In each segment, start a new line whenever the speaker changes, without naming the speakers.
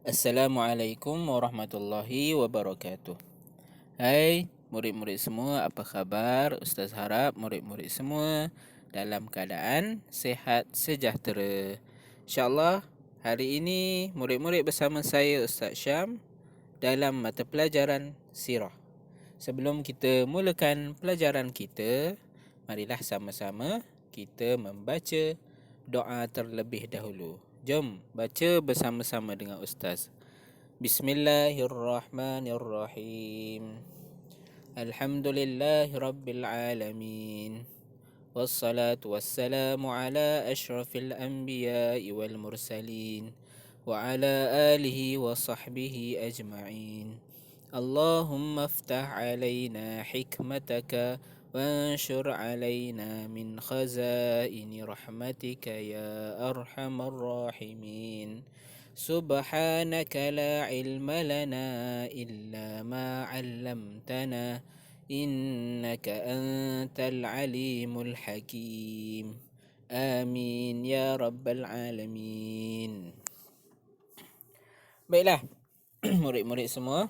Assalamualaikum warahmatullahi wabarakatuh. Hai murid-murid semua, apa khabar? Ustaz harap murid-murid semua dalam keadaan sehat sejahtera. InsyaAllah hari ini murid-murid bersama saya Ustaz Syam dalam mata pelajaran Sirah. Sebelum kita mulakan pelajaran kita, marilah sama-sama kita membaca doa terlebih dahulu. Jom baca bersama-sama dengan Ustaz. Bismillahirrahmanirrahim. Alhamdulillahi rabbil alamin. Wassalatu wassalamu ala ashrafil anbiya'i wal mursalin wa ala alihi wa sahbihi ajma'in. Allahumma aftah alaina hikmataka وانشر علينا من خزائن رحمتك يا أرحم الراحمين. سبحانك لا علم لنا إلا ما علمتنا إنك أنت العليم الحكيم. آمين يا رب العالمين. Baiklah murid-murid semua,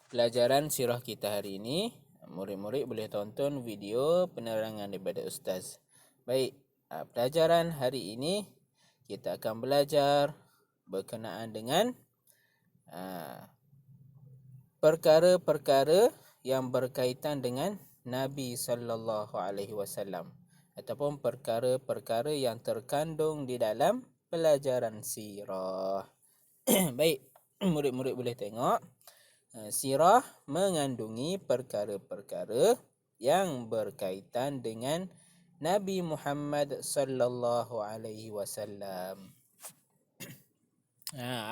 pelajaran sirah kita hari ini, murid-murid boleh tonton video penerangan daripada Ustaz. Baik, pelajaran hari ini kita akan belajar berkenaan dengan perkara-perkara yang berkaitan dengan Nabi sallallahu alaihi wasallam ataupun perkara-perkara yang terkandung di dalam pelajaran sirah. Baik, murid-murid boleh tengok, sirah mengandungi perkara-perkara yang berkaitan dengan Nabi Muhammad sallallahu alaihi wasallam.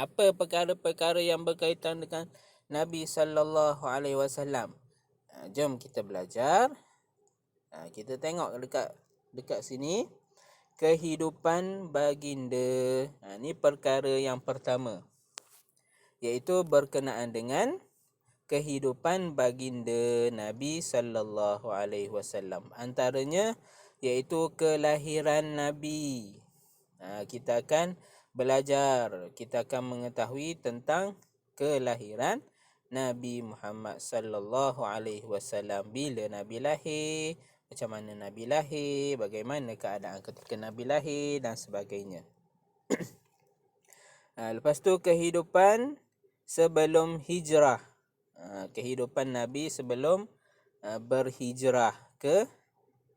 Apa perkara-perkara yang berkaitan dengan Nabi sallallahu alaihi wasallam? Jom kita belajar. Kita tengok dekat sini, kehidupan baginda. Ini perkara yang pertama, iaitu berkenaan dengan kehidupan baginda Nabi sallallahu alaihi wasallam. Antaranya iaitu kelahiran Nabi. Kita akan belajar, kita akan mengetahui tentang kelahiran Nabi Muhammad sallallahu alaihi wasallam. Bila Nabi lahir, macam mana Nabi lahir, bagaimana keadaan ketika Nabi lahir dan sebagainya. Lepas tu kehidupan sebelum hijrah. Kehidupan Nabi sebelum berhijrah ke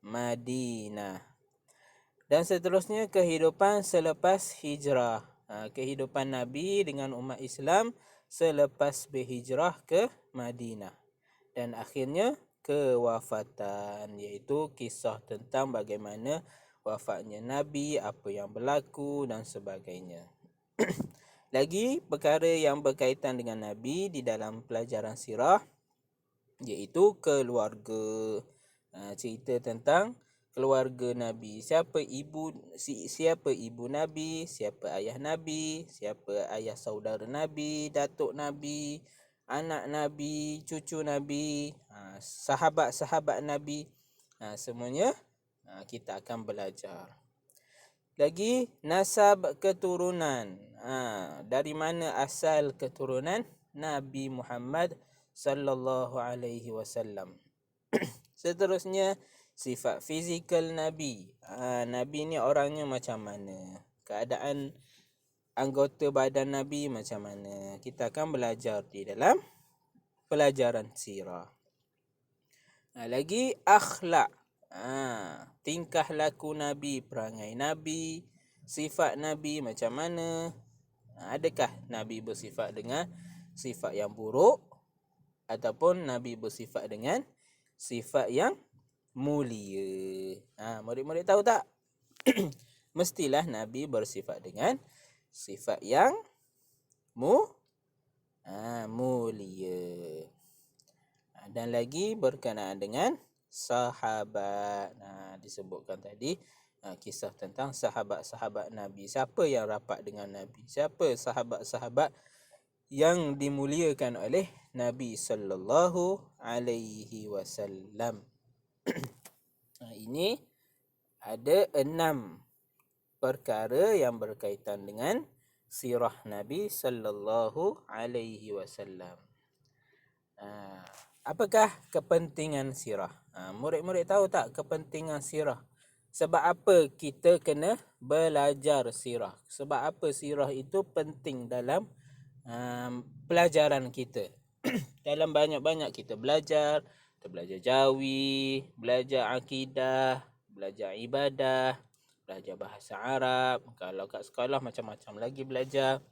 Madinah. Dan seterusnya kehidupan selepas hijrah. Kehidupan Nabi dengan umat Islam selepas berhijrah ke Madinah. Dan akhirnya kewafatan, iaitu kisah tentang bagaimana wafatnya Nabi, apa yang berlaku dan sebagainya. Lagi perkara yang berkaitan dengan Nabi di dalam pelajaran sirah, iaitu keluarga. Cerita tentang keluarga Nabi. Siapa ibu Nabi, siapa ayah Nabi, siapa ayah saudara Nabi, datuk Nabi, anak Nabi, cucu Nabi, sahabat-sahabat Nabi. Semuanya kita akan belajar. Lagi nasab keturunan. Dari mana asal keturunan Nabi Muhammad sallallahu alaihi wasallam. Seterusnya sifat fizikal Nabi. Nabi ni orangnya macam mana? Keadaan anggota badan Nabi macam mana? Kita akan belajar di dalam pelajaran sirah. Lagi akhlak. Tingkah laku Nabi, perangai Nabi, sifat Nabi macam mana? Adakah Nabi bersifat dengan sifat yang buruk ataupun Nabi bersifat dengan sifat yang mulia? Murid-murid tahu tak? Mestilah Nabi bersifat dengan sifat yang mulia. Dan lagi berkenaan dengan sahabat. Disebutkan tadi kisah tentang sahabat-sahabat Nabi. Siapa yang rapat dengan Nabi? Siapa sahabat-sahabat yang dimuliakan oleh Nabi sallallahu alaihi wasallam? Ini ada 6 perkara yang berkaitan dengan sirah Nabi sallallahu alaihi wasallam. Apakah kepentingan sirah? Murid-murid tahu tak kepentingan sirah? Sebab apa kita kena belajar sirah? Sebab apa sirah itu penting dalam pelajaran kita? Dalam banyak-banyak kita belajar jawi, belajar akidah, belajar ibadah, belajar bahasa Arab. Kalau kat sekolah macam-macam lagi belajar.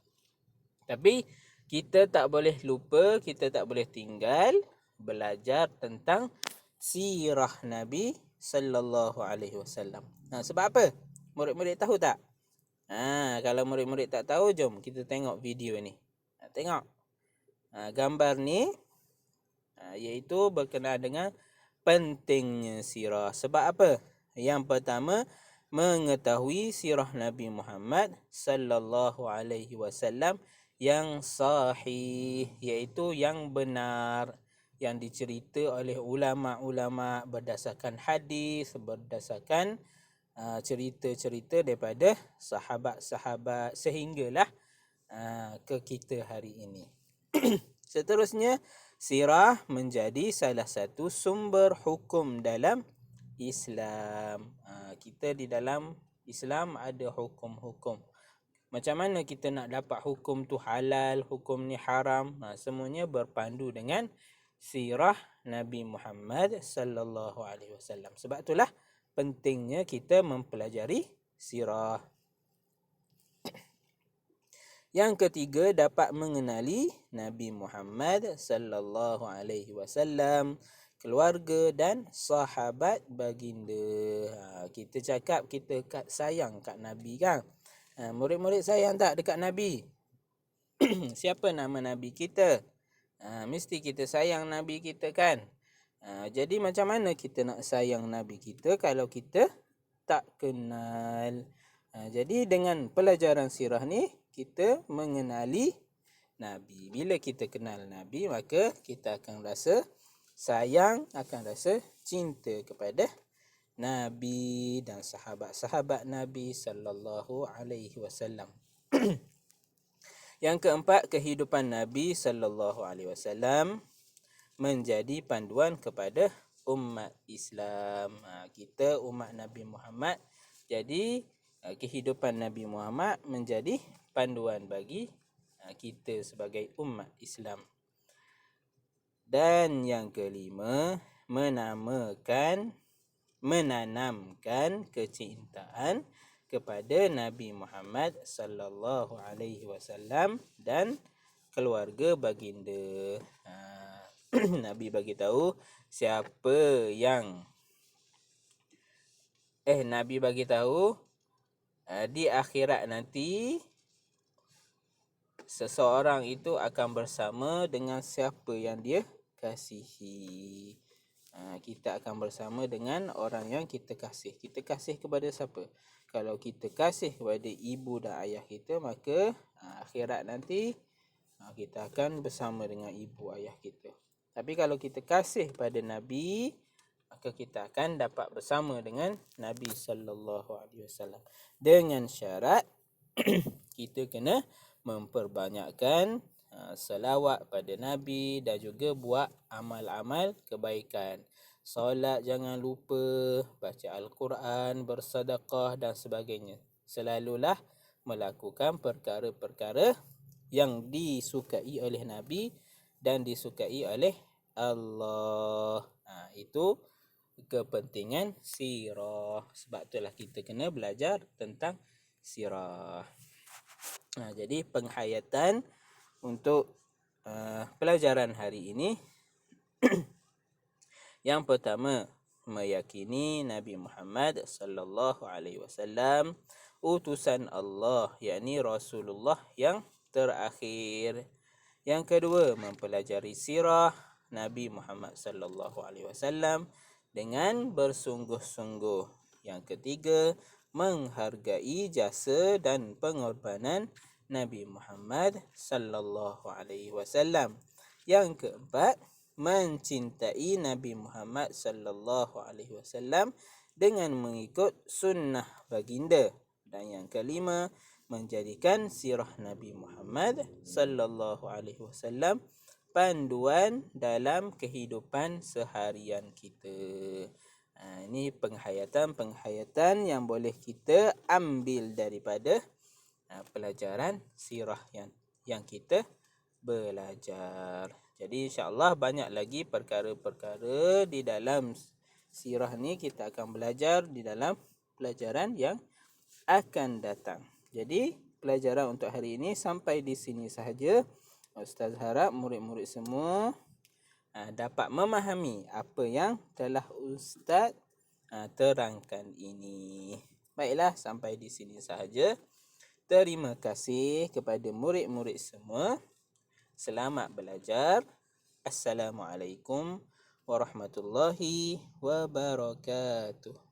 Tapi kita tak boleh lupa, kita tak boleh tinggal belajar tentang sirah Nabi sallallahu alaihi wasallam. Sebab apa? Murid-murid tahu tak? Kalau murid-murid tak tahu, jom kita tengok video ni. Tengok. Gambar ni iaitu berkenaan dengan pentingnya sirah. Sebab apa? Yang pertama, mengetahui sirah Nabi Muhammad sallallahu alaihi wasallam yang sahih, iaitu yang benar, yang dicerita oleh ulama-ulama berdasarkan hadis, berdasarkan cerita-cerita daripada sahabat-sahabat sehinggalah ke kita hari ini. Seterusnya, sirah menjadi salah satu sumber hukum dalam Islam. Kita di dalam Islam ada hukum-hukum. Macam mana kita nak dapat hukum tu halal, hukum ni haram? Semuanya berpandu dengan sirah Nabi Muhammad sallallahu alaihi wasallam. Sebab itulah pentingnya kita mempelajari sirah. Yang ketiga, dapat mengenali Nabi Muhammad sallallahu alaihi wasallam, keluarga dan sahabat baginda. Kita cakap kita sayang kat Nabi kan? Murid-murid sayang tak dekat Nabi? Siapa nama Nabi kita? Mesti kita sayang Nabi kita kan? Jadi macam mana kita nak sayang Nabi kita kalau kita tak kenal? Jadi dengan pelajaran sirah ni, kita mengenali Nabi. Bila kita kenal Nabi, maka kita akan rasa sayang, akan rasa cinta kepada Nabi dan sahabat-sahabat Nabi sallallahu alaihi wasallam. Yang keempat, kehidupan Nabi sallallahu alaihi wasallam menjadi panduan kepada umat Islam. Kita umat Nabi Muhammad, jadi kehidupan Nabi Muhammad menjadi panduan bagi kita sebagai umat Islam. Dan yang kelima, menanamkan kecintaan kepada Nabi Muhammad sallallahu alaihi wasallam dan keluarga baginda. Nabi bagi tahu Nabi bagi tahu di akhirat nanti seseorang itu akan bersama dengan siapa yang dia kasihi. Kita akan bersama dengan orang yang kita kasih. Kita kasih kepada siapa? Kalau kita kasih kepada ibu dan ayah kita, maka akhirat nanti kita akan bersama dengan ibu ayah kita. Tapi kalau kita kasih pada Nabi, maka kita akan dapat bersama dengan Nabi sallallahu alaihi wasallam. Dengan syarat kita kena memperbanyakkan selawat pada Nabi dan juga buat amal-amal kebaikan. Solat jangan lupa, baca Al-Quran, bersedekah dan sebagainya. Selalulah melakukan perkara-perkara yang disukai oleh Nabi dan disukai oleh Allah. Itu kepentingan sirah. Sebab itulah kita kena belajar tentang sirah. Jadi penghayatan untuk pelajaran hari ini yang pertama, meyakini Nabi Muhammad sallallahu alaihi wasallam utusan Allah, yakni Rasulullah yang terakhir. Yang kedua, mempelajari sirah Nabi Muhammad sallallahu alaihi wasallam dengan bersungguh-sungguh. Yang ketiga, menghargai jasa dan pengorbanan Nabi Muhammad sallallahu alaihi wasallam. Yang keempat, mencintai Nabi Muhammad sallallahu alaihi wasallam dengan mengikut sunnah baginda. Dan yang kelima, menjadikan sirah Nabi Muhammad sallallahu alaihi wasallam panduan dalam kehidupan seharian kita. Ini penghayatan yang boleh kita ambil daripada pelajaran sirah yang kita belajar. Jadi insya-Allah banyak lagi perkara-perkara di dalam sirah ni kita akan belajar di dalam pelajaran yang akan datang. Jadi pelajaran untuk hari ini sampai di sini sahaja. Ustaz harap murid-murid semua dapat memahami apa yang telah Ustaz terangkan ini. Baiklah, sampai di sini sahaja. Terima kasih kepada murid-murid semua. Selamat belajar. Assalamualaikum warahmatullahi wabarakatuh.